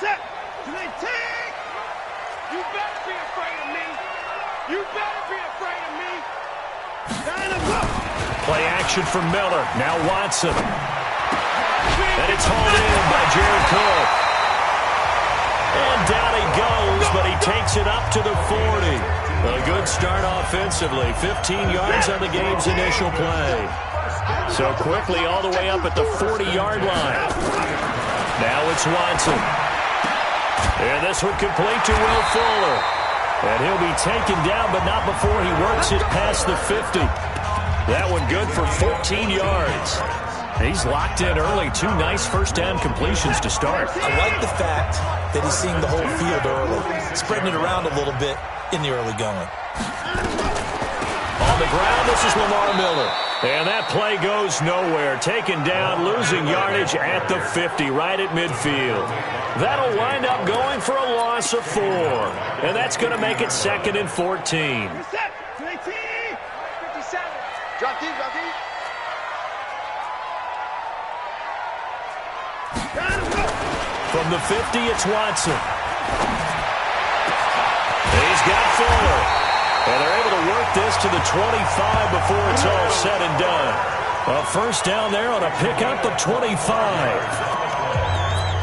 Set. You better be afraid of me. You better be afraid of me. Play action for Miller. Now Watson. And it's hauled in by Jared Cook. And down he goes, but he takes it up to the 40. A good start offensively. 15 yards on the game's initial play. So quickly all the way up at the 40-yard line. Now it's Watson. And this one complete to Will Fuller. And he'll be taken down, but not before he works it past the 50. That one good for 14 yards. He's locked in early. 2 nice first down completions to start. I like the fact that he's seeing the whole field early, spreading it around a little bit in the early going. On the ground, this is Lamar Miller. And that play goes nowhere. Taken down, losing yardage at the 50, right at midfield. That'll wind up going for a loss of 4. And that's going to make it 2nd and 14. From the 50, it's Watson. He's got Fuller. And they're able to work this to the 25 before it's all said and done. A first down there on a pickup of 25.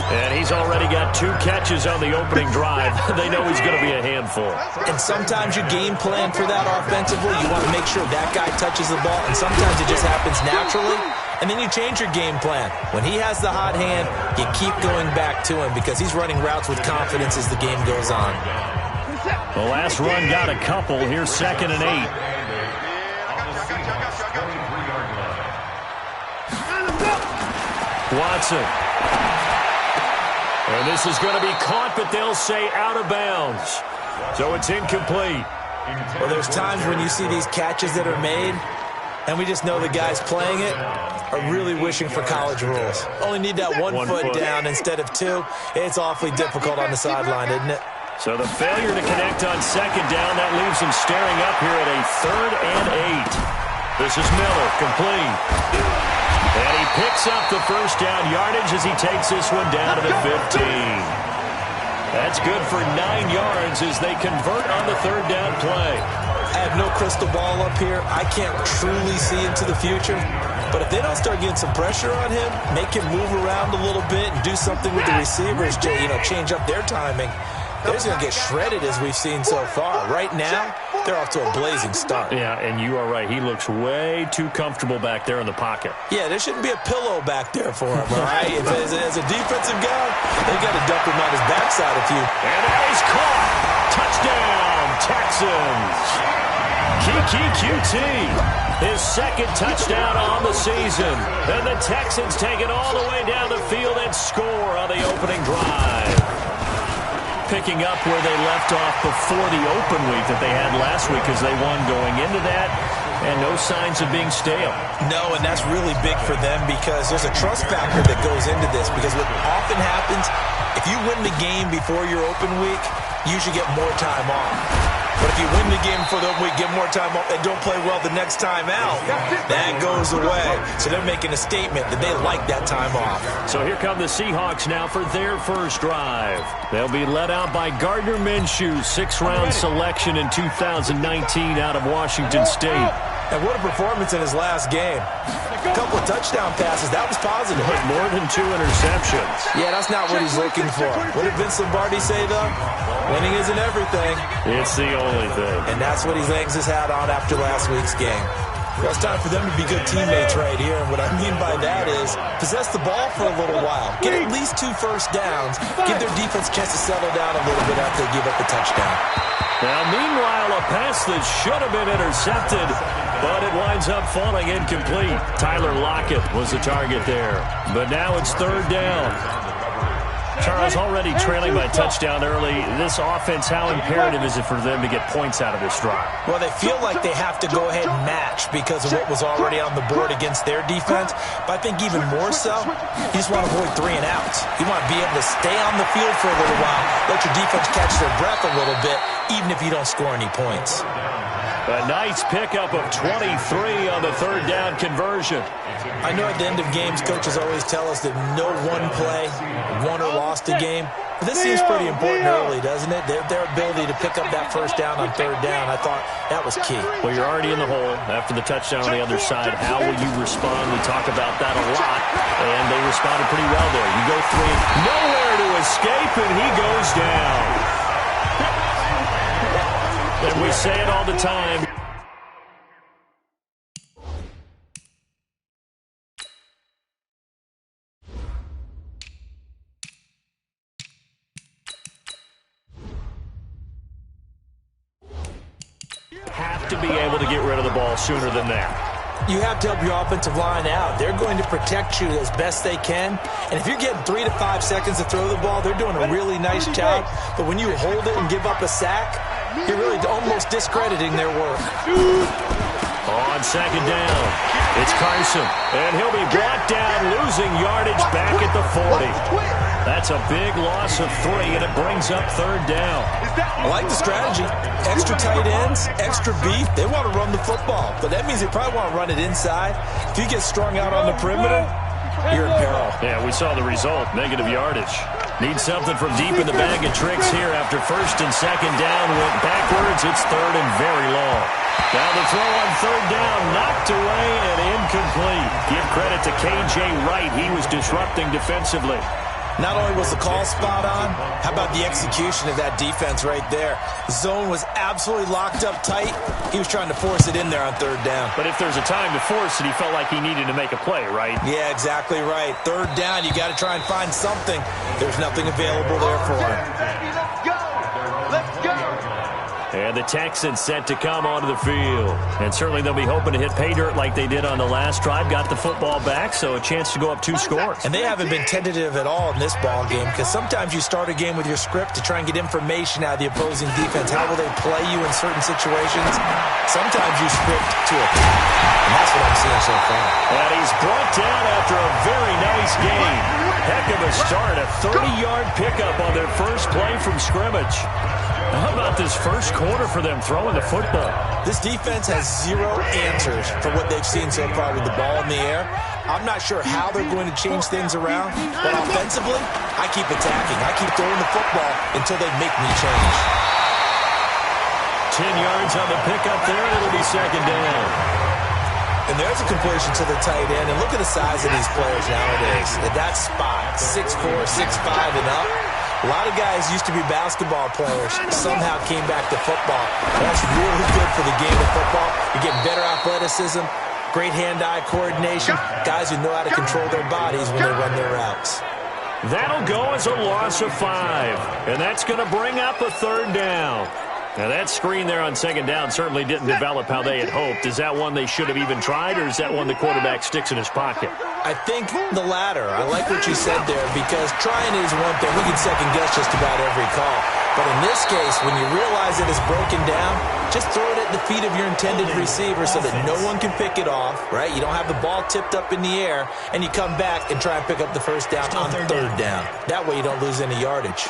And he's already got 2 catches on the opening drive. They know he's going to be a handful. And sometimes you game plan for that offensively. You want to make sure that guy touches the ball. And sometimes it just happens naturally. And then you change your game plan. When he has the hot hand, you keep going back to him because he's running routes with confidence as the game goes on. The last run got a couple. Here's 2nd and 8. Watson. And this is going to be caught, but they'll say out of bounds. So it's incomplete. Well, there's times when you see these catches that are made, and we just know the guys playing it are really wishing for college rules. Only need that one foot down instead of 2. It's awfully difficult on the sideline, isn't it? So the failure to connect on 2nd down, that leaves them staring up here at a 3rd and 8. This is Miller, complete. And he picks up the first down yardage as he takes this one down to the 15. That's good for 9 yards as they convert on the 3rd down play. I have no crystal ball up here. I can't truly see into the future. But if they don't start getting some pressure on him, make him move around a little bit and do something with the receivers, change up their timing, they're just going to get shredded as we've seen so far. Right now, they're off to a blazing start. Yeah, and you are right. He looks way too comfortable back there in the pocket. Yeah, there shouldn't be a pillow back there for him, all right? As a defensive guy, they got to dump him on his backside a few. And that is caught. Touchdown, Texans. Kiki QT, his 2nd touchdown on the season. And the Texans take it all the way down the field and score on the opening drive. Picking up where they left off before the open week that they had last week as they won going into that, and no signs of being stale. No, and that's really big for them because there's a trust factor that goes into this because what often happens, if you win the game before your open week, you should get more time off. But if you win the game for the week, get more time off, and don't play well the next time out, that goes away. So they're making a statement that they like that time off. So here come the Seahawks now for their first drive. They'll be led out by Gardner Minshew, 6th-round selection in 2019 out of Washington State. And what a performance in his last game. A couple of touchdown passes. That was positive. But more than 2 interceptions. Yeah, that's not what he's looking for. What did Vince Lombardi say, though? Winning isn't everything. It's the only thing. And that's what he hangs his hat on after last week's game. Well, it's time for them to be good teammates right here. And what I mean by that is possess the ball for a little while. Get at least 2 first downs. Give their defense a chance to settle down a little bit after they give up the touchdown. Now, meanwhile, a pass that should have been intercepted, but it winds up falling incomplete. Tyler Lockett was the target there. But now it's 3rd down. Charles, already trailing by touchdown early. This offense, how imperative is it for them to get points out of this drive? Well, they feel like they have to go ahead and match because of what was already on the board against their defense. But I think even more so, you just want to avoid 3 and outs. You want to be able to stay on the field for a little while, let your defense catch their breath a little bit, even if you don't score any points. A nice pickup of 23 on the 3rd down conversion. I know at the end of games, coaches always tell us that no one play won or lost a game. This seems pretty important early, doesn't it? Their ability to pick up that first down on third down, I thought that was key. Well, you're already in the hole after the touchdown on the other side. How will you respond? We talk about that a lot, and they responded pretty well there. You go three, nowhere to escape, and he goes down. And we say it all the time. Have to be able to get rid of the ball sooner than that. You have to help your offensive line out. They're going to protect you as best they can. And if you're getting 3 to 5 seconds to throw the ball, they're doing a really nice job. But when you hold it and give up a sack, you're really almost discrediting their work. On second down, it's Carson. And he'll be brought down, losing yardage back at the 40. That's a big loss of 3, and it brings up third down. I like the strategy. Extra tight ends, extra beef. They want to run the football, but that means they probably want to run it inside. If you get strung out on the perimeter, you're in peril. Yeah, we saw the result, negative yardage. Need something from deep in the bag of tricks here after first and second down went backwards. It's third and very long. Now the throw on third down, knocked away and incomplete. Give credit to K.J. Wright. He was disrupting defensively. Not only was the call spot on, how about the execution of that defense right there? Zone was absolutely locked up tight. He was trying to force it in there on third down. But if there's a time to force it, he felt like he needed to make a play, right? Yeah, exactly right. Third down, you got to try and find something. There's nothing available there for him. Let's go! Let's go! And the Texans set to come onto the field. And certainly they'll be hoping to hit pay dirt like they did on the last drive. Got the football back, so a chance to go up 2 scores. And they haven't been tentative at all in this ball game, because sometimes you start a game with your script to try and get information out of the opposing defense. How will they play you in certain situations? Sometimes you script to attack, and that's what I'm seeing so far. And he's brought down after a very nice game. Heck of a start, a 30-yard pickup on their first play from scrimmage. How about this first quarter for them throwing the football? This defense has 0 answers for what they've seen so far with the ball in the air. I'm not sure how they're going to change things around, but offensively, I keep attacking. I keep throwing the football until they make me change. 10 yards on the pickup there, and it'll be second down. And there's a completion to the tight end. And look at the size of these players nowadays. At that spot, 6'4", 6'5", and up. A lot of guys used to be basketball players, somehow came back to football. That's really good for the game of football. You get better athleticism, great hand-eye coordination, guys who know how to control their bodies when they run their routes. That'll go as a loss of 5, and that's going to bring up a third down. Now, that screen there on second down certainly didn't develop how they had hoped. Is that one they should have even tried, or is that one the quarterback sticks in his pocket? I think the latter. I like what you said there, because trying is one thing. We can second-guess just about every call. But in this case, when you realize it is broken down, just throw it at the feet of your intended receiver so that no one can pick it off, right? You don't have the ball tipped up in the air, and you come back and try and pick up the first down on third down. That way you don't lose any yardage.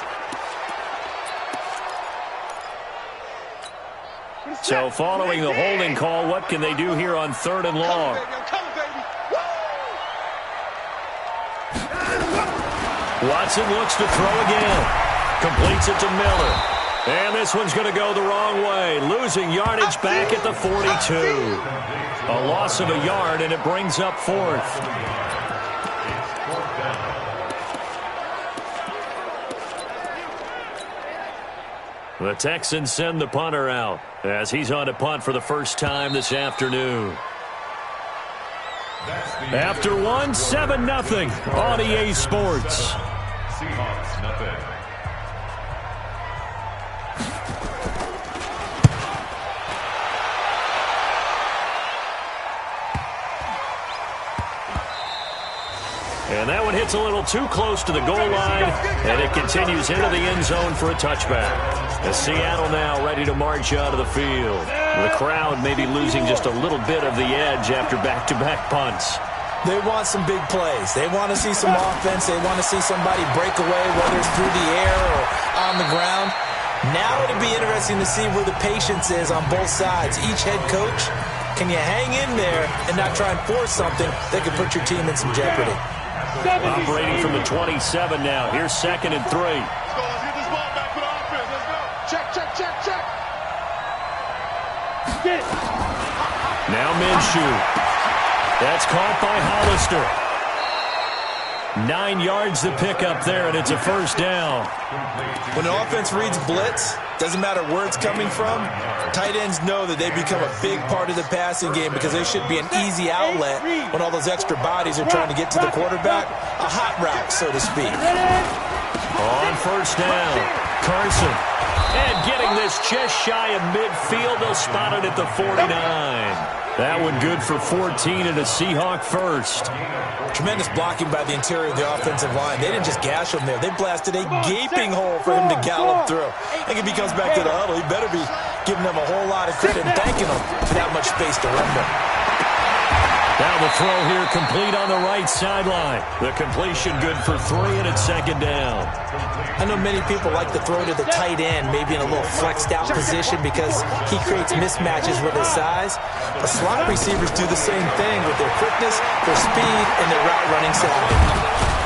So following the holding call, what can they do here on third and long? Watson looks to throw again. Completes it to Miller. And this one's going to go the wrong way. Losing yardage back at the 42. A loss of a yard, and it brings up fourth. The Texans send the punter out as he's on a punt for the first time this afternoon. After one, 7-0 on EA Sports. Seahawks, nothing. And that one hits a little too close to the goal line, and it continues into the end zone for a touchback. As Seattle now ready to march out of the field. The crowd maybe losing just a little bit of the edge after back-to-back punts. They want some big plays. They want to see some offense. They want to see somebody break away, whether it's through the air or on the ground. Now it'll be interesting to see where the patience is on both sides. Each head coach, can you hang in there and not try and force something that could put your team in some jeopardy? Operating from the 27 now. Here's 2nd and 3. Check. Get it. Now Minshew. That's caught by Hollister. 9 yards to pick up there, and it's a first down. When an offense reads blitz, doesn't matter where it's coming from, tight ends know that they become a big part of the passing game because they should be an easy outlet when all those extra bodies are trying to get to the quarterback. A hot route, so to speak. On first down, Carson. And getting this just shy of midfield, they'll spot it at the 49. That one good for 14 and a Seahawk first. Tremendous blocking by the interior of the offensive line. They didn't just gash him there. They blasted a gaping hole for him to gallop through. I think if he comes back to the huddle, he better be giving them a whole lot of credit and thanking them for that much space to run them. Now the throw here complete on the right sideline. The completion good for 3, and it's second down. I know many people like to throw to the tight end, maybe in a little flexed out position because he creates mismatches with his size. But slot receivers do the same thing with their quickness, their speed, and their route running savvy.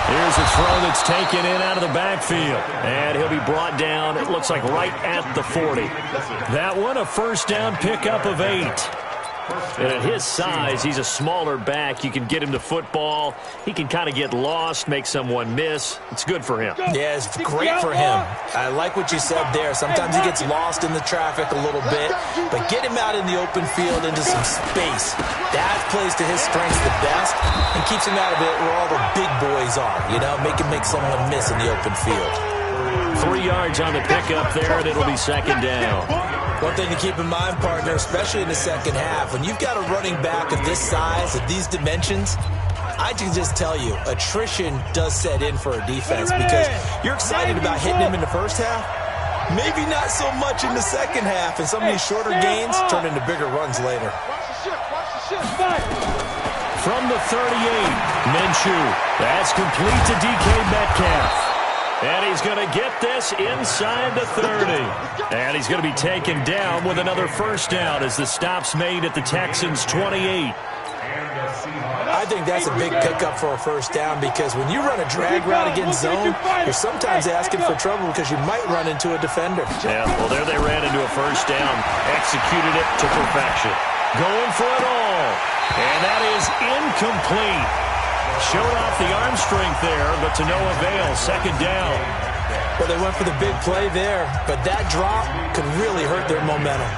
Here's a throw that's taken in out of the backfield. And he'll be brought down, it looks like right at the 40. That one a first down pickup of 8. And at his size, he's a smaller back. You can get him to football. He can kind of get lost, make someone miss. It's good for him. Yeah, it's great for him. I like what you said there. Sometimes he gets lost in the traffic a little bit, but get him out in the open field into some space. That plays to his strengths the best and keeps him out of it where all the big boys are. You know, make him make someone miss in the open field. 3 yards on the pickup there, and it'll be second down. One thing to keep in mind, partner, especially in the second half, when you've got a running back of this size, of these dimensions, I can just tell you, attrition does set in for a defense because you're excited about hitting him in the first half, maybe not so much in the second half, and some of these shorter gains turn into bigger runs later. From the 38, Minshew. That's complete to DK Metcalf. And he's going to get this inside the 30. And he's going to be taken down with another first down as the stop's made at the Texans' 28. I think that's a big pickup for a first down because when you run a drag route against zone, you're sometimes asking for trouble because you might run into a defender. Yeah, well, there they ran into a first down, executed it to perfection. Going for it all. And that is incomplete. Showed off the arm strength there, but to no avail. Second down. Well, they went for the big play there, but that drop could really hurt their momentum.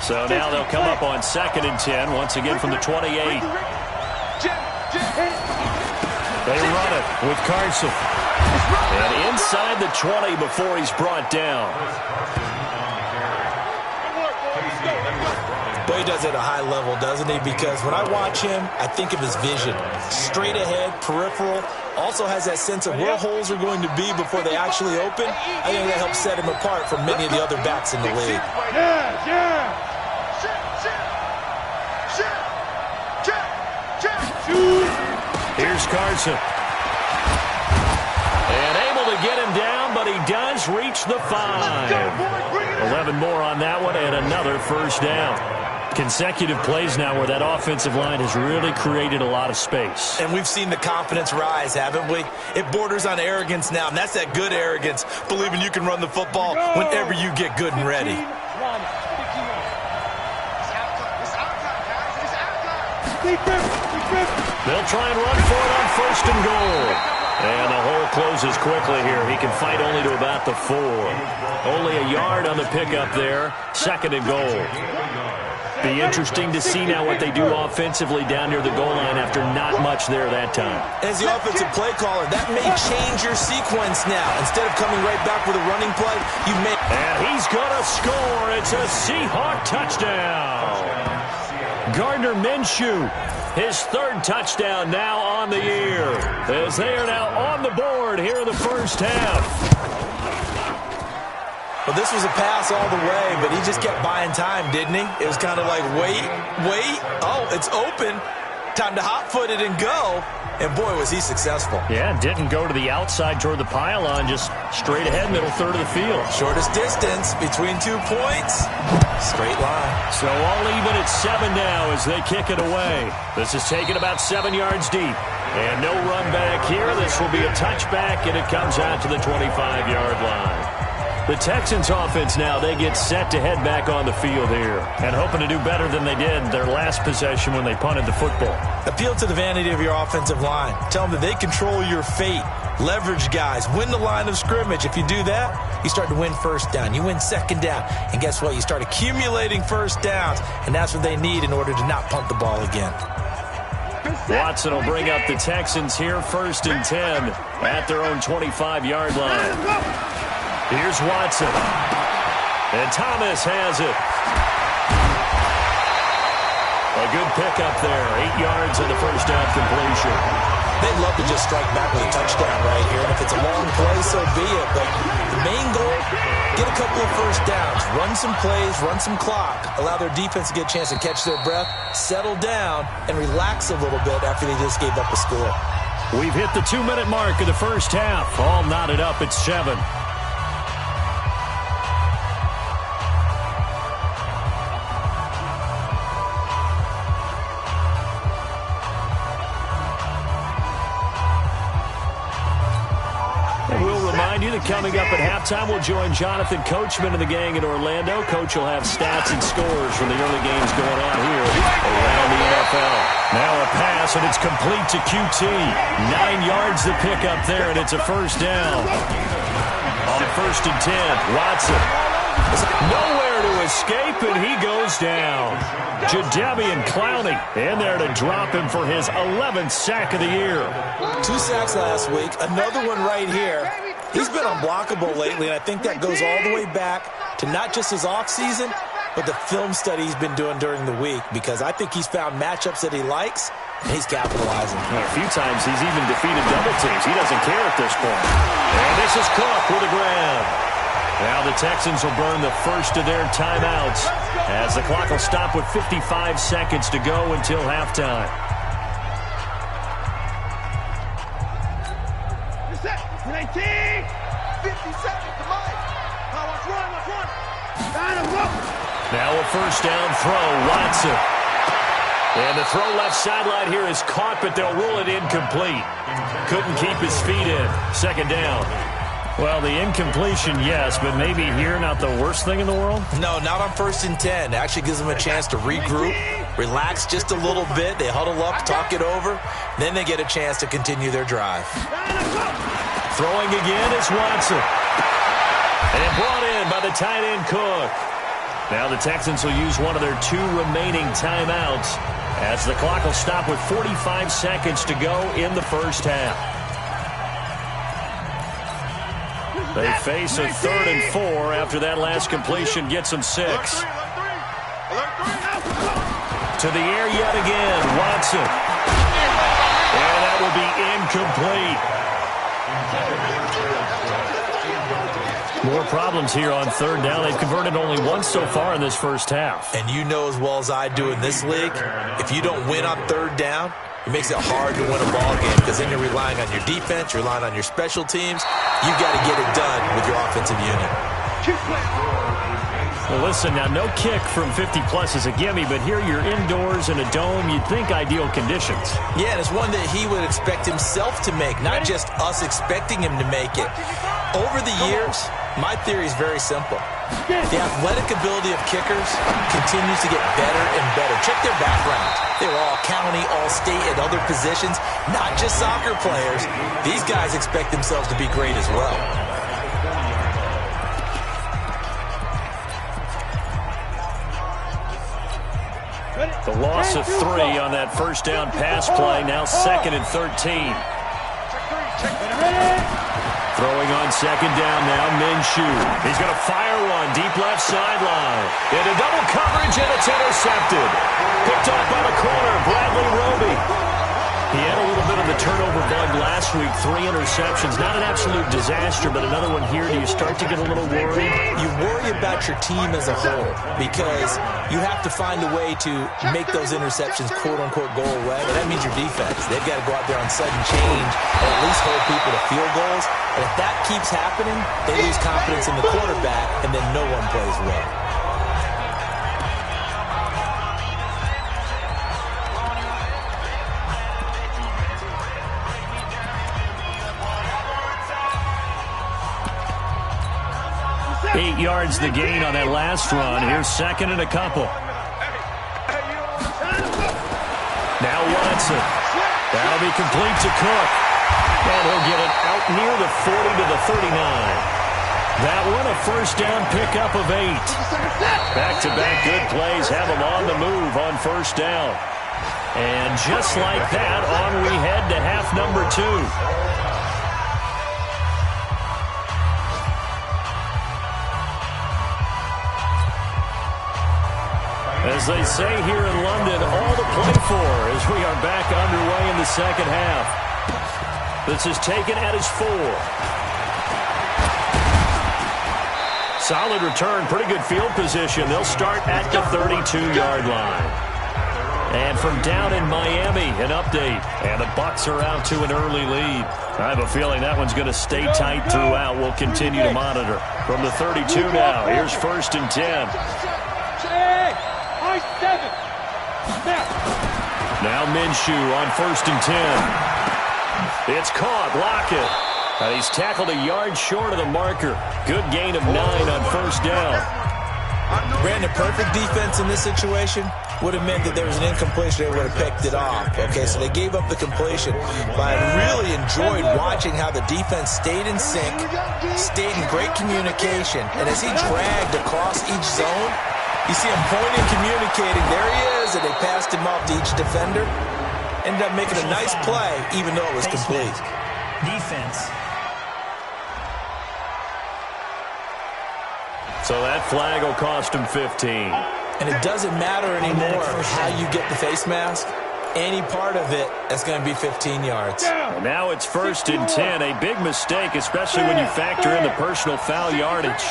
So now they'll come up on 2nd and 10, once again from the 28. They run it with Carson. And inside the 20 before he's brought down. But he does it at a high level, doesn't he? Because when I watch him, I think of his vision. Straight ahead, peripheral. Also has that sense of where holes are going to be before they actually open. I think that helps set him apart from many of the other backs in the league. Here's Carson. And able to get him down, but he does reach the 5. 11 more on that one, and another first down. Consecutive plays now where that offensive line has really created a lot of space. And we've seen the confidence rise, haven't we? It borders on arrogance now, and that's that good arrogance, believing you can run the football whenever you get good and ready. They'll try and run for it on 1st and goal. And the hole closes quickly here. He can fight only to about the 4. Only a yard on the pickup there. 2nd and goal. Be interesting to see now what they do offensively down near the goal line after not much there that time. As the offensive play caller, that may change your sequence now. Instead of coming right back with a running play, you may... And he's going to score. It's a Seahawk touchdown. Gardner Minshew, his 3rd touchdown now on the year, as they are now on the board here in the first half. Well, this was a pass all the way, but he just kept buying time, didn't he? It was kind of like, wait. Oh, it's open. Time to hot-foot it and go. And, boy, was he successful. Yeah, didn't go to the outside toward the pylon, just straight ahead, middle third of the field. Shortest distance between 2 points. Straight line. So all even at 7 now as they kick it away. This is taken about 7 yards deep. And no run back here. This will be a touchback, and it comes out to the 25-yard line. The Texans offense now, they get set to head back on the field here and hoping to do better than they did their last possession when they punted the football. Appeal to the vanity of your offensive line. Tell them that they control your fate. Leverage guys. Win the line of scrimmage. If you do that, you start to win first down. You win second down. And guess what? You start accumulating first downs. And that's what they need in order to not punt the ball again. Watson will bring up the Texans here, 1st and 10 at their own 25-yard line. Here's Watson. And Thomas has it. A good pickup there. 8 yards on the first down completion. They'd love to just strike back with a touchdown right here. And if it's a long play, so be it. But the main goal, get a couple of first downs. Run some plays, run some clock. Allow their defense to get a chance to catch their breath, settle down, and relax a little bit after they just gave up a score. We've hit the 2-minute mark of the first half. All knotted up at 7. Coming up at halftime, we'll join Jonathan Coachman and the gang in Orlando. Coach will have stats and scores from the early games going on here around the NFL. Now a pass, and it's complete to QT. 9 yards to pick up there, and it's a first down. On 1st and 10, Watson. Nowhere to escape, and he goes down. Jadeveon Clowney in there to drop him for his 11th sack of the year. 2 sacks last week, another one right here. He's been unblockable lately, and I think that goes all the way back to not just his offseason, but the film study he's been doing during the week, because I think he's found matchups that he likes, and he's capitalizing. A few times he's even defeated double teams. He doesn't care at this point. And this is Cook with a grab. Now the Texans will burn the first of their timeouts as the clock will stop with 55 seconds to go until halftime. 19, 50 seconds to Mike. Now watch one. Now a first down throw, Watson. And the throw left sideline here is caught, but they'll rule it incomplete. Couldn't keep his feet in. 2nd down. Well, the incompletion, yes, but maybe here not the worst thing in the world? No, not on 1st and 10. It actually gives them a chance to regroup, relax just a little bit. They huddle up, talk it over. Then they get a chance to continue their drive. Throwing again is Watson. And brought in by the tight end Cook. Now the Texans will use one of their 2 remaining timeouts as the clock will stop with 45 seconds to go in the first half. They face a 3rd and 4 after that last completion gets them 6. To the air yet again, Watson. And that will be incomplete. More problems here on 3rd down. They've converted only once so far in this first half. And you know as well as I do in this league, if you don't win on 3rd down, it makes it hard to win a ball game, because then you're relying on your defense, you're relying on your special teams. You've got to get it done with your offensive unit. Well, listen, now no kick from 50-plus is a gimme, but here you're indoors in a dome. You'd think ideal conditions. Yeah, and it's one that he would expect himself to make, not just us expecting him to make it. Over the years, my theory is very simple. The athletic ability of kickers continues to get better and better. Check their background. They were all county, all state, at other positions, not just soccer players. These guys expect themselves to be great as well. The loss of 3 on that first down pass play. Now 2nd and 13. Throwing on 2nd down now, Minshew. He's going to fire one deep left sideline. Into double coverage, and it's intercepted. Picked off by the corner, Bradley Roby. He had a little bit of the turnover bug last week. 3 interceptions. Not an absolute disaster, but another one here. Do you start to get a little worried? You worry about your team as a whole, because you have to find a way to make those interceptions, quote-unquote, go away. And that means your defense. They've got to go out there on sudden change and at least hold people to field goals. And if that keeps happening, they lose confidence in the quarterback, and then no one plays well. 8 yards the gain on that last run. Here's second and a couple. Now Watson. That'll be complete to Cook. And he'll get it out near the 40 to the 39. That one a first down pickup of 8. Back-to-back good plays have them on the move on first down. And just like that, on we head to half number 2. As they say here in London, all to play for as we are back underway in the second half. This is taken at his 4. Solid return, pretty good field position. They'll start at the 32-yard line. And from down in Miami, an update. And the Bucs are out to an early lead. I have a feeling that one's going to stay tight throughout. We'll continue to monitor. From the 32 now, here's first and 10. Now Minshew on first and 10. It's caught. Lockett. And he's tackled a yard short of the marker. Good gain of 9 on first down. Brandon, perfect defense in this situation would have meant that there was an incompletion. They would have picked it off. Okay, so they gave up the completion. But I really enjoyed watching how the defense stayed in sync, stayed in great communication. And as he dragged across each zone, you see him pointing, communicating. There he is, and they passed him off to each defender. Ended up making a nice play, even though it was complete. Defense. So that flag will cost him 15. And it doesn't matter anymore how you get the face mask. Any part of it is going to be 15 yards. And now it's first and 10. A big mistake, especially when you factor in the personal foul yardage.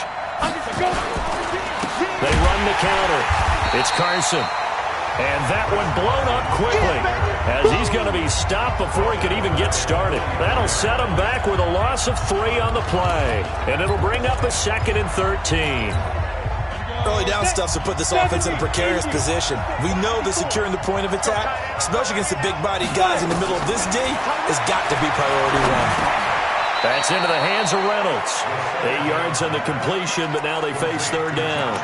They run the counter. It's Carson. And that one blown up quickly as he's going to be stopped before he could even get started. That'll set him back with a loss of 3 on the play. And it'll bring up a second and 13. Early down stuff to put this offense in a precarious position. We know that securing the point of attack, especially against the big-bodied guys in the middle of this D, has got to be priority 1. That's into the hands of Reynolds. 8 yards on the completion, but now they face third down.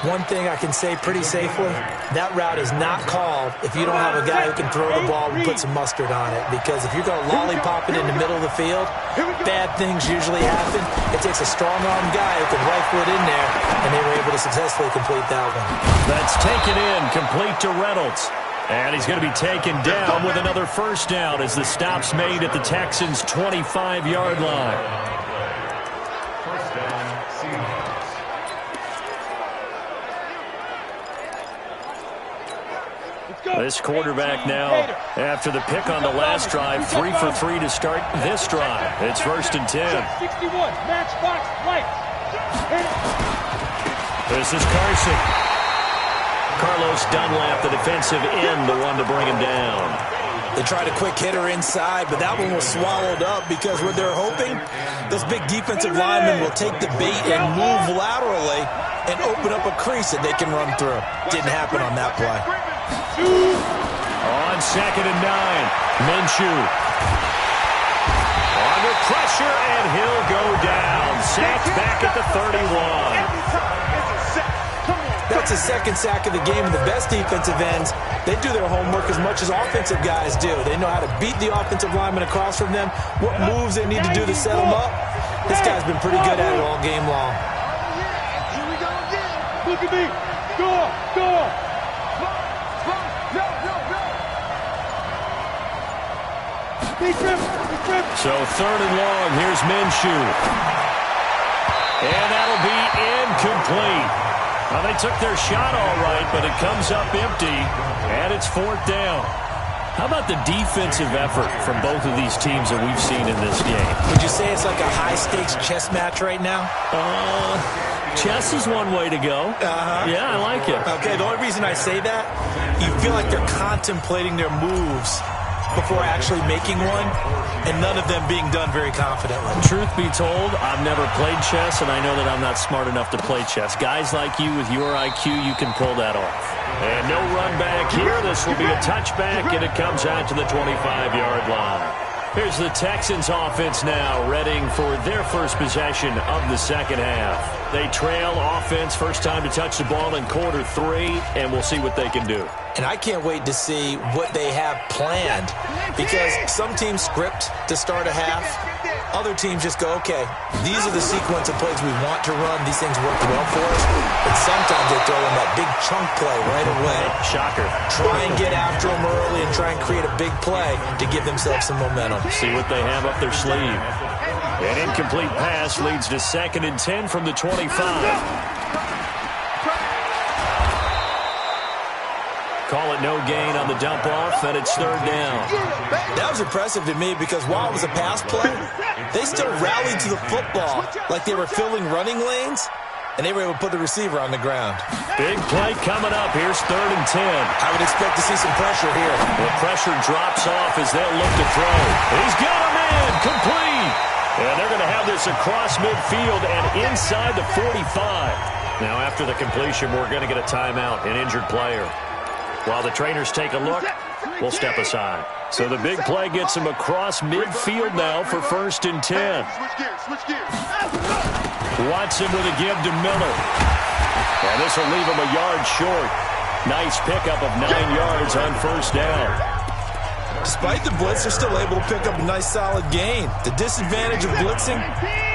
One thing I can say pretty safely, that route is not called if you don't have a guy who can throw the ball and put some mustard on it. Because if you're going to lollipop it in the middle of the field, bad things usually happen. It takes a strong-arm guy who can rifle it in there, and they were able to successfully complete that one. That's taken in, complete to Reynolds. And he's going to be taken down with another first down as the stop's made at the Texans' 25-yard line. This quarterback now, after the pick on the last drive, 3 for 3 to start this drive. It's first and 10. 61, matchbox, lights. This is Carson. Carlos Dunlap, the defensive end, the one to bring him down. They tried a quick hitter inside, but that one was swallowed up because what they're hoping, those big defensive linemen will take the bait and move laterally and open up a crease that they can run through. Didn't happen on that play. On second and 9, Minshew. Under pressure, and he'll go down. Sacked back at the 31. That's the second sack of the game, and the best defensive ends, they do their homework as much as offensive guys do. They know how to beat the offensive lineman across from them, what moves they need to do to set them up. This guy's been pretty good at it all game long. Here we go again. Look at me. Go. So third and long, here's Minshew. And that'll be incomplete. Well, they took their shot all right, but it comes up empty, and it's fourth down. How about the defensive effort from both of these teams that we've seen in this game? Would you say it's like a high-stakes chess match right now? Chess is one way to go. Yeah, I like it. Okay, the only reason I say that, you feel like they're contemplating their moves before actually making one, and none of them being done very confidently. Truth be told, I've never played chess, and I know that I'm not smart enough to play chess. Guys like you with your IQ, you can pull that off. And no run back here. This will be a touchback, and it comes out to the 25-yard line. Here's the Texans offense now, readying for their first possession of the second half. They trail offense, first time to touch the ball in quarter 3, and we'll see what they can do. And I can't wait to see what they have planned, because some teams script to start a half. Other teams just go, okay, these are the sequence of plays we want to run. These things work well for us. But sometimes they throw in that big chunk play right away. Shocker. Try and get after them early and try and create a big play to give themselves some momentum. See what they have up their sleeve. An incomplete pass leads to 2nd and 10 from the 25. Call it no gain on the dump off, and it's 3rd down. That was impressive to me because while it was a pass play, they still rallied to the football like they were filling running lanes, and they were able to put the receiver on the ground. Big play coming up. Here's 3rd and 10. I would expect to see some pressure here. The pressure drops off as they'll look to throw. He's got a man, complete. And they're going to have this across midfield and inside the 45. Now after the completion, we're going to get a timeout, an injured player. While the trainers take a look, we'll step aside. So the big play gets him across midfield now for 1st and 10. Watson with a give to Miller. And this will leave him a yard short. Nice pickup of 9 yards on 1st down. Despite the blitz, they're still able to pick up a nice solid gain. The disadvantage of blitzing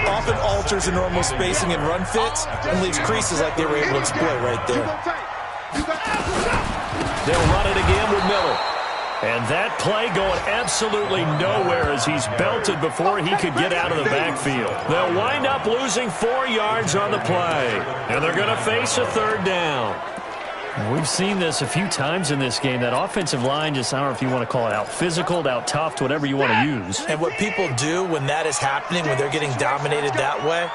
often alters the normal spacing and run fits and leaves creases like they were able to exploit right there. They'll run it again with Miller. And that play going absolutely nowhere as he's belted before he could get out of the backfield. They'll wind up losing 4 yards on the play. And they're going to face a 3rd down. We've seen this a few times in this game. That offensive line just, I don't know if you want to call it out physical, out tough, whatever you want to use. And what people do when that is happening, when they're getting dominated that way,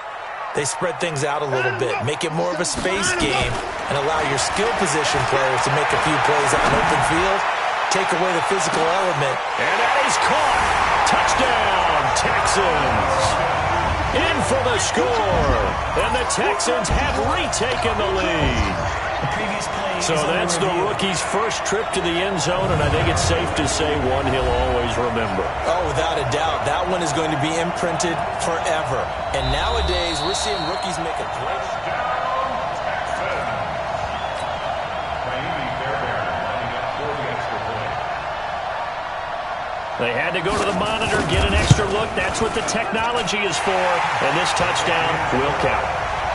they spread things out a little bit, make it more of a space game, and allow your skill position players to make a few plays out in open field, take away the physical element. And that is caught. Touchdown, Texans. In for the score. And the Texans have retaken the lead. So that's the rookie's first trip to the end zone, and I think it's safe to say one he'll always remember. Oh, without a doubt. That one is going to be imprinted forever. And nowadays, we're seeing rookies make a great... They had to go to the monitor, get an extra look. That's what the technology is for. And this touchdown will count.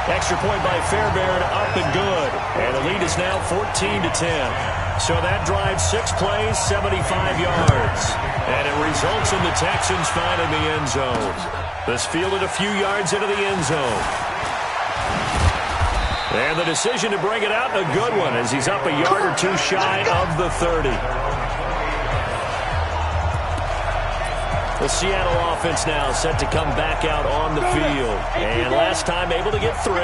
Extra point by Fairbairn, up and good. And the lead is now 14-10. So that drives 6 plays, 75 yards. And it results in the Texans finding the end zone. This fielded a few yards into the end zone. And the decision to bring it out, a good one, as he's up a yard or 2 shy of the 30. The Seattle offense now set to come back out on the field. And last time able to get 3.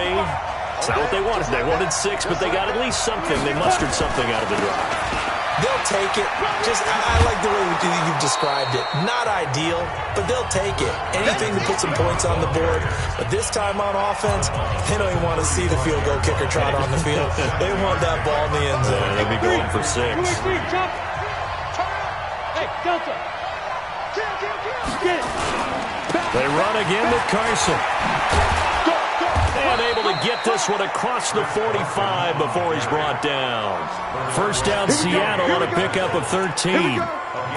It's not what they wanted. They wanted 6, but they got at least something. They mustered something out of the drive. They'll take it. I like the way you've described it. Not ideal, but they'll take it. Anything to put some points on the board. But this time on offense, they don't even want to see the field goal kicker trot on the field. They want that ball in the end zone. They'll be going for 6. Hey, Delta. They run again with Carson. And able to get this one across the 45 before he's brought down. First down, Seattle on a pickup of 13.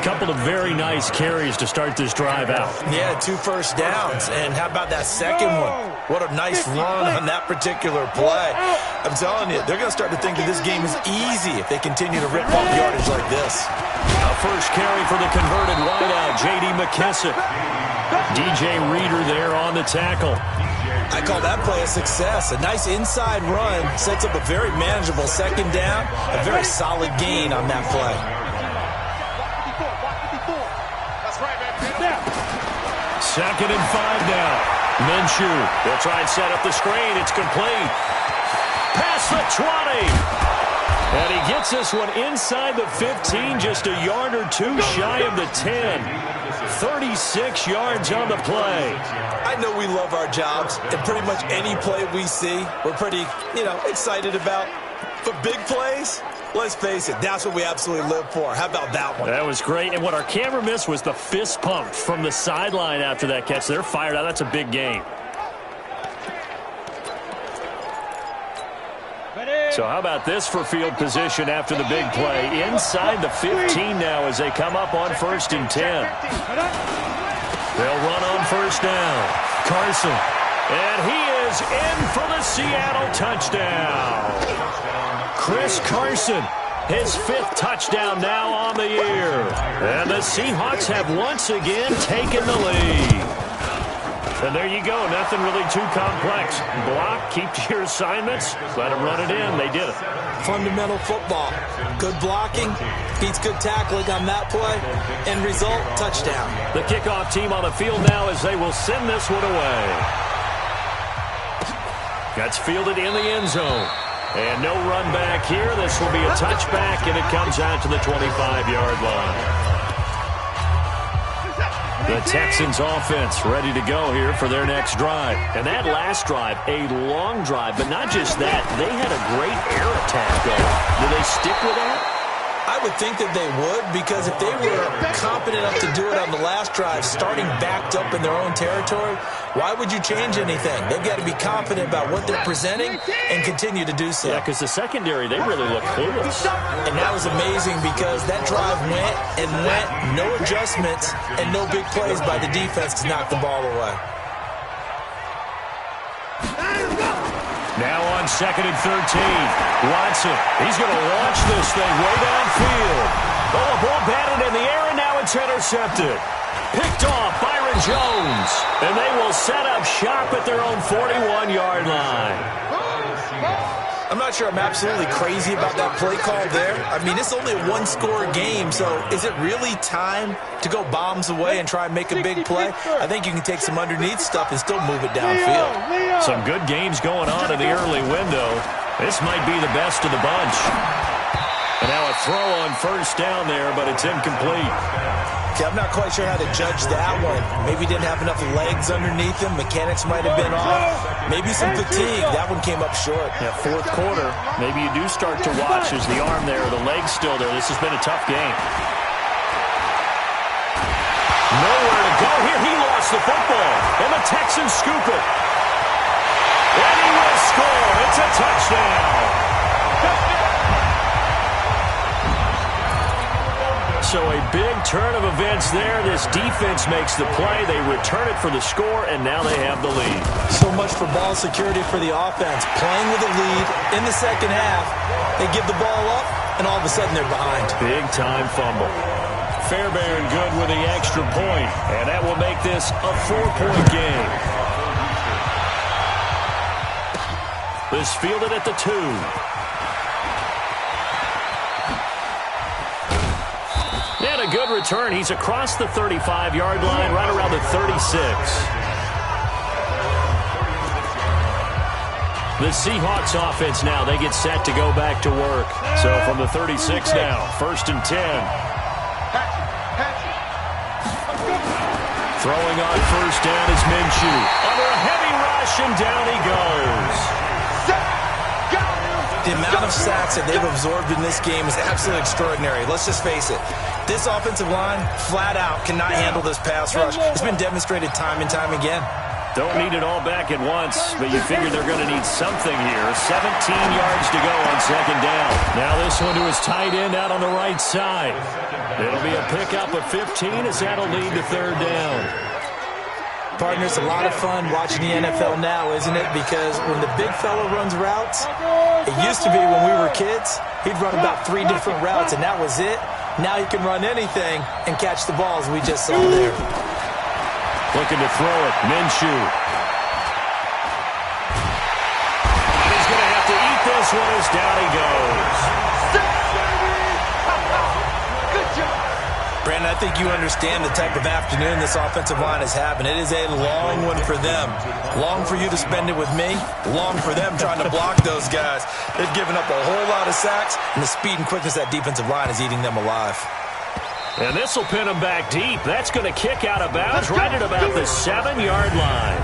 Couple of very nice carries to start this drive out. Yeah, 2 first downs. And how about that second one? What a nice run on that particular play. I'm telling you, they're going to start to think that this game is easy if they continue to rip off yardage like this. A first carry for the converted wideout, J.D. McKissick. DJ Reader there on the tackle. I call that play a success. A nice inside run sets up a very manageable second down. A very solid gain on that play. Second and 5 now. Minshew will try and set up the screen. It's complete. Past the 20. And he gets this one inside the 15, just a yard or 2 shy of the 10. 36 yards on the play. I know we love our jobs, and pretty much any play we see, we're pretty, excited about. But big plays, Let's face it, that's what we absolutely live for. How about that one? That was great. And what our camera missed was the fist pump from the sideline after that catch. They're fired out. That's a big game. So how about this for field position after the big play? Inside the 15 now as they come up on 1st and 10. They'll run on 1st down. Carson. And he is in for the Seattle touchdown. Chris Carson, his 5th touchdown now on the year. And the Seahawks have once again taken the lead. And there you go. Nothing really too complex. Block, keep to your assignments, let them run it in. They did it. Fundamental football. Good blocking beats good tackling on that play. End result, touchdown. The kickoff team on the field now as they will send this one away. That's fielded in the end zone. And no run back here. This will be a touchback, and it comes out to the 25-yard line. The Texans offense ready to go here for their next drive. And that last drive, a long drive, but not just that. They had a great air attack going. Do they stick with that? I would think that they would, because if they were competent enough to do it on the last drive, starting backed up in their own territory, why would you change anything? They've got to be confident about what they're presenting and continue to do so. Yeah, because the secondary, they really look clueless. And that was amazing because that drive went and went, no adjustments, and no big plays by the defense to knock the ball away. Now on 2nd and 13. Watson, he's going to launch this thing way downfield. Oh, a ball batted in the air, and now it's intercepted. Picked off Byron Jones. And they will set up shop at their own 41-yard line. I'm not sure I'm absolutely crazy about that play call there. I mean, it's only a one-score game, so is it really time to go bombs away and try and make a big play? I think you can take some underneath stuff and still move it downfield. Some good games going on in the early window. This might be the best of the bunch. And now a throw on 1st down there, but it's incomplete. Okay, I'm not quite sure how to judge that one. Maybe he didn't have enough legs underneath him. Mechanics might have been off. Maybe some fatigue. That one came up short. Yeah, 4th quarter. Maybe you do start to watch as the arm there, the leg's still there. This has been a tough game. Nowhere to go here. He lost the football. And the Texans scoop it. And he will score. It's a touchdown. So a big turn of events there. This defense makes the play. They return it for the score, and now they have the lead. So much for ball security for the offense. Playing with a lead in the second half, they give the ball up, and all of a sudden they're behind. Big-time fumble. Fairbairn good with the extra point, and that will make this a 4-point game. This fielded at the 2. And a good return. He's across the 35-yard line, right around the 36. The Seahawks offense now, they get set to go back to work. So from the 36 now, 1st and 10. Throwing on 1st down is Minshew. Under a heavy rush, and down he goes. The amount of sacks that they've absorbed in this game is absolutely extraordinary. Let's just face it. This offensive line, flat out, cannot handle this pass rush. It's been demonstrated time and time again. Don't need it all back at once, but you figure they're going to need something here. 17 yards to go on 2nd down. Now this one to his tight end out on the right side. It'll be a pickup of 15 as that'll lead to 3rd down. Partner, it's a lot of fun watching the NFL now, isn't it? Because when the big fella runs routes, it used to be when we were kids, he'd run about 3 different routes, and that was it. Now he can run anything and catch the balls we just saw there. Looking to throw it, Minshew. And he's going to have to eat this one as down he goes. Brandon, I think you understand the type of afternoon this offensive line is having. It is a long one for them. Long for you to spend it with me. Long for them trying to block those guys. They've given up a whole lot of sacks, and the speed and quickness of that defensive line is eating them alive. And this will pin them back deep. That's going to kick out of bounds right at about the 7-yard line.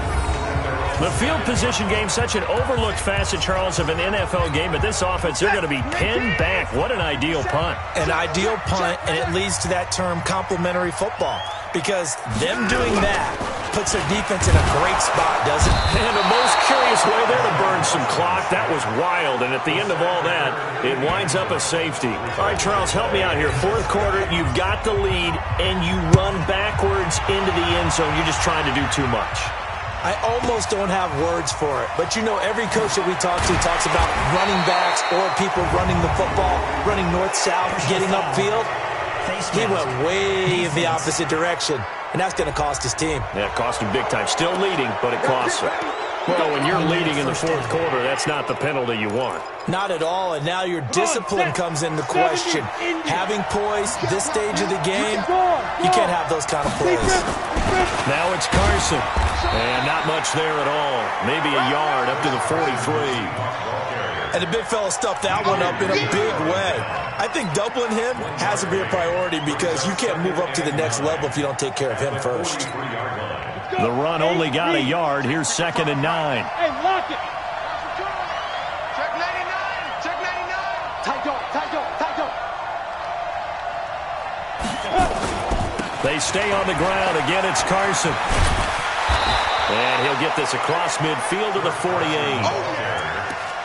The field position game, such an overlooked facet, Charles, of an NFL game, but this offense, they're going to be pinned back. What an ideal punt. An ideal punt, and it leads to that term complementary football, because them doing that puts their defense in a great spot, doesn't it? And the most curious way there to burn some clock. That was wild, and at the end of all that, it winds up a safety. All right, Charles, help me out here. Fourth quarter, you've got the lead, and you run backwards into the end zone. You're just trying to do too much. I almost don't have words for it. But, you know, every coach that we talk to talks about running backs or people running the football, running north-south, getting upfield. He went way in the opposite direction, and that's going to cost his team. Yeah, it cost him big time. Still leading, but it costs him. Well, when you're leading in the fourth quarter, that's not the penalty you want. Not at all, and now your discipline comes into question. Having poise this stage of the game, you can't have those kind of plays. Now it's Carson, and not much there at all. Maybe a yard up to the 43. And the big fella stuffed that one up in a big way. I think doubling him has to be a priority because you can't move up to the next level if you don't take care of him first. The run only got a yard. Here's 2nd and 9. Hey, lock it. Check 99. Check 99. Tight dog, tight dog, tight dog. They stay on the ground. Again, it's Carson. And he'll get this across midfield to the 48.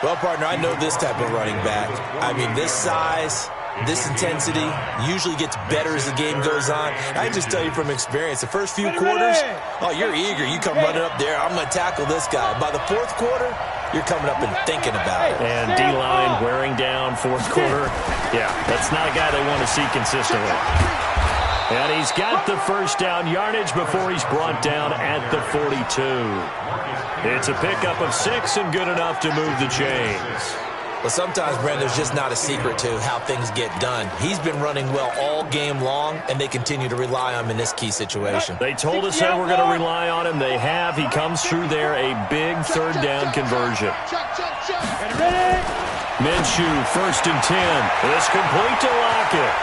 Well, partner, I know this type of running back. I mean, this size, this intensity usually gets better as the game goes on. I can just tell you from experience, the first few quarters, oh, you're eager. You come running up there, I'm going to tackle this guy. By the fourth quarter, you're coming up and thinking about it. And D-line wearing down fourth quarter. Yeah, that's not a guy they want to see consistently. And he's got the first down yardage before he's brought down at the 42. It's a pickup of 6 and good enough to move the chains. Well, sometimes, Brent, there's just not a secret to how things get done. He's been running well all game long, and they continue to rely on him in this key situation. They told us they were going to rely on him. They have. He comes through there, a big third down conversion. Minshew, 1st and 10. It's complete to Lockett.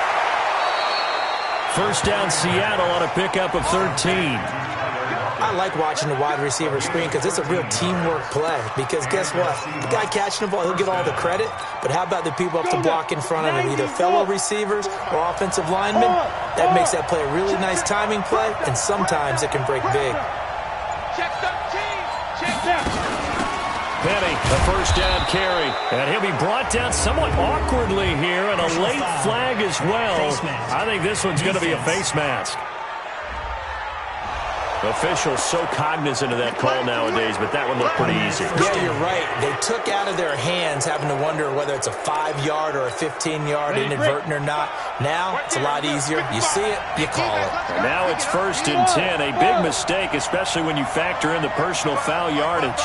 First down Seattle on a pickup of 13. I like watching the wide receiver screen because it's a real teamwork play. Because guess what? The guy catching the ball, he'll get all the credit. But how about the people up to block in front of him, either fellow receivers or offensive linemen? That makes that play a really nice timing play, and sometimes it can break big. Check 13. Check that. Penny, the first down carry. And he'll be brought down somewhat awkwardly here, and a late flag as well. I think this one's going to be a face mask. Officials so cognizant of that call nowadays, but that one looked pretty easy. Yeah, you're right. They took out of their hands having to wonder whether it's a 5-yard or a 15-yard inadvertent or not. Now, it's a lot easier. You see it, you call it. And now it's 1st and 10. A big mistake, especially when you factor in the personal foul yardage.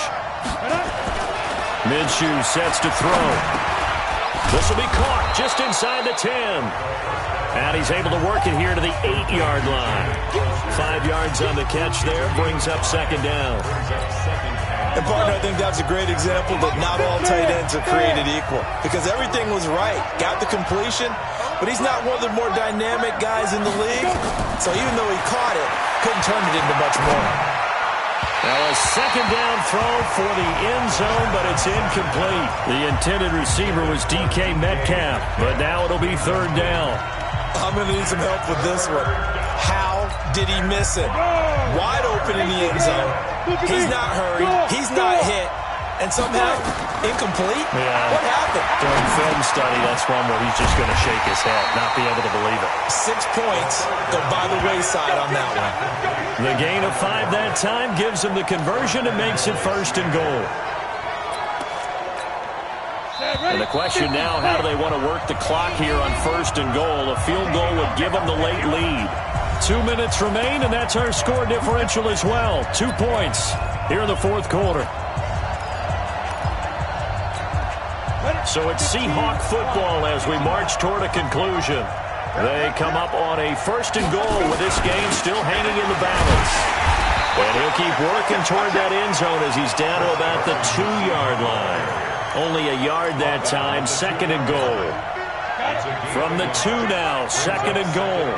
Minshew sets to throw. This will be caught just inside the 10. And he's able to work it here to the 8-yard line. 5 yards on the catch there, brings up 2nd down. And, partner, I think that's a great example that not all tight ends are created equal. Because everything was right. Got the completion, but he's not one of the more dynamic guys in the league. So even though he caught it, couldn't turn it into much more. Now a 2nd down throw for the end zone, but it's incomplete. The intended receiver was DK Metcalf, but now it'll be 3rd down. I'm going to need some help with this one. How did he miss it? Wide open in the end zone. He's not hurried. He's not hit. And somehow, incomplete? Yeah. What happened? During film study, that's one where he's just going to shake his head, not be able to believe it. 6 points go by the wayside on that one. The gain of 5 that time gives him the conversion and makes it 1st and goal. And the question now, how do they want to work the clock here on 1st and goal? A field goal would give them the late lead. 2 minutes remain, and that's our score differential as well. 2 points here in the fourth quarter. So it's Seahawk football as we march toward a conclusion. They come up on a 1st and goal with this game still hanging in the balance. And he'll keep working toward that end zone as he's down to about the 2-yard line. Only a yard that time, 2nd and goal. From the 2 now, 2nd and goal.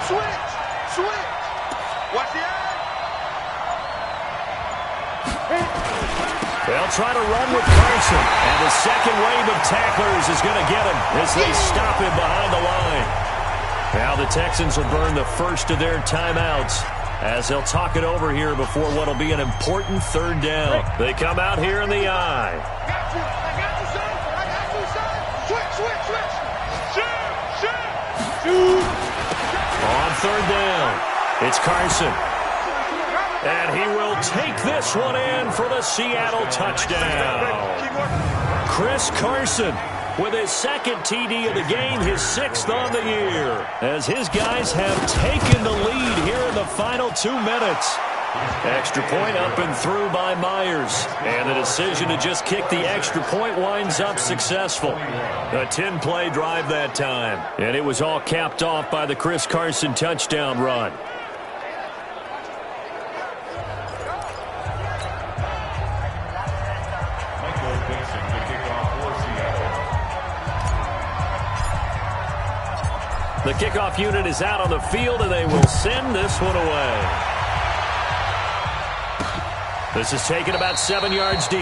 Switch. Watch the eye. They'll try to run with Carson. And the second wave of tacklers is going to get him as they stop him behind the line. Now the Texans will burn the first of their timeouts as they'll talk it over here before what will be an important third down. They come out here in the eye. On third down, it's Carson. And he will take this one in for the Seattle touchdown. Chris Carson with his second TD of the game, his 6th on the year, as his guys have taken the lead here in the final 2 minutes. Extra point up and through by Myers. And the decision to just kick the extra point winds up successful. A 10-play drive that time. And it was all capped off by the Chris Carson touchdown run. The kickoff unit is out on the field, and they will send this one away. This is taken about 7 yards deep.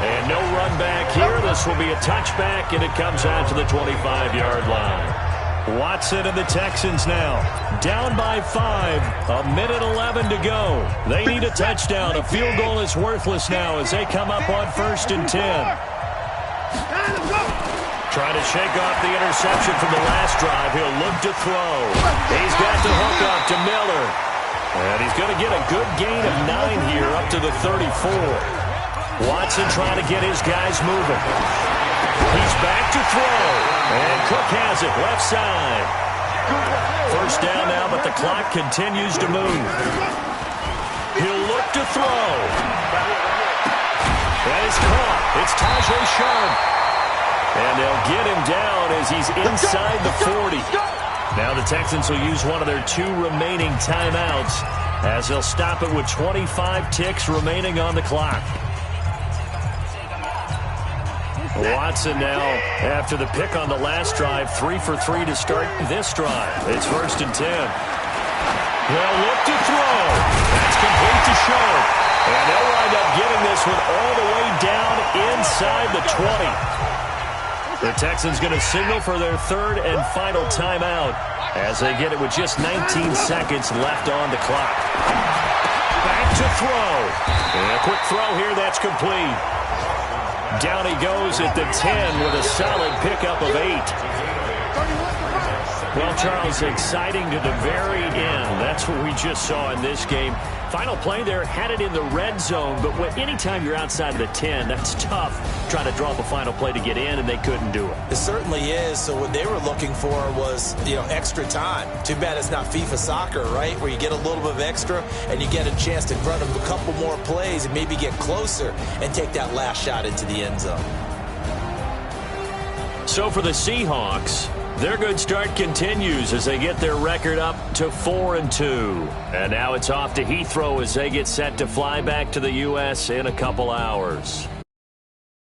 And no run back here. This will be a touchback, and it comes out to the 25-yard line. Watson and the Texans now down by 5. 1:11 to go. They need a touchdown. A field goal is worthless now as they come up on 1st and 10. Trying to shake off the interception from the last drive. He'll look to throw. He's got the hook up to Miller. And he's going to get a good gain of 9 here up to the 34. Watson trying to get his guys moving. He's back to throw. And Cook has it left side. First down now, but the clock continues to move. He'll look to throw. That is caught. It's Tajay Sharp. And they'll get him down as he's inside the 40. Now the Texans will use one of their 2 remaining timeouts as they'll stop it with 25 ticks remaining on the clock. Watson now, after the pick on the last drive, 3 for 3 to start this drive. It's 1st and 10. They'll look to throw. That's complete to Sharp. And they'll wind up getting this one all the way down inside the 20. The Texans going to signal for their 3rd and final timeout as they get it with just 19 seconds left on the clock. Back to throw. And a quick throw here, that's complete. Down he goes at the 10 with a solid pickup of 8. Well, Charles, exciting to the very end. That's what we just saw in this game. Final play there, had it in the red zone, but anytime you're outside of the 10, that's tough trying to draw up a final play to get in, and they couldn't do it. It certainly is. So what they were looking for was, extra time. Too bad it's not FIFA soccer, right, where you get a little bit of extra and you get a chance to run a couple more plays and maybe get closer and take that last shot into the end zone. So for the Seahawks, their good start continues as they get their record up to 4-2. And now it's off to Heathrow as they get set to fly back to the U.S. in a couple hours.